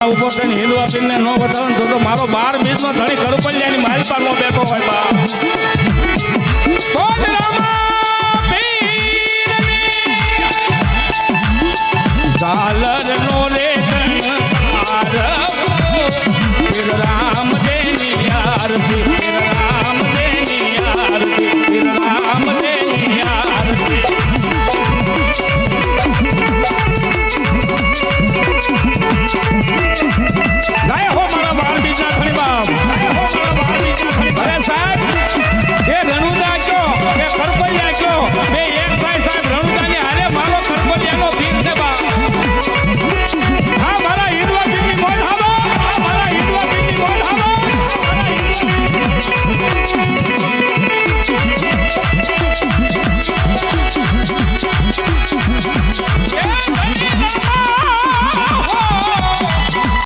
ઉપર થઈને હિન્દુ આપીને નો બતાવે તો મારો 12 બીજનો ધણી કડપલિયાની મારી પર નો બેઠો હોય બા ચાલ